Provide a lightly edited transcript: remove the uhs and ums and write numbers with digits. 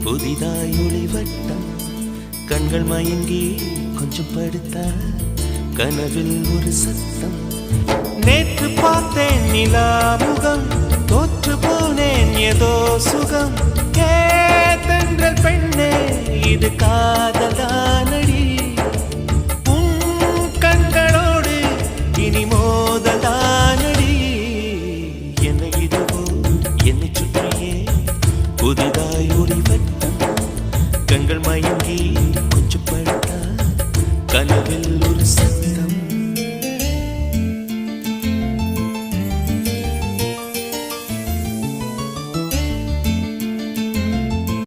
புதிதாய் ஒளிவட்டம் கண்கள் மயங்கி கொஞ்சம் படுத்த கனவில் ஒரு சத்தம் நேற்று பார்த்தேன் நிலாமுகம் தோற்று போனேன் ஏதோ சுகம் கேதென்றல் பெண்ணே இது காதலானடி உன் கண்களோடு இனி மோதலானடி என்னை இதுவோ என்னை சுற்றியே புதிதாய் ஒளிவட்டம் கண்கள் மயம்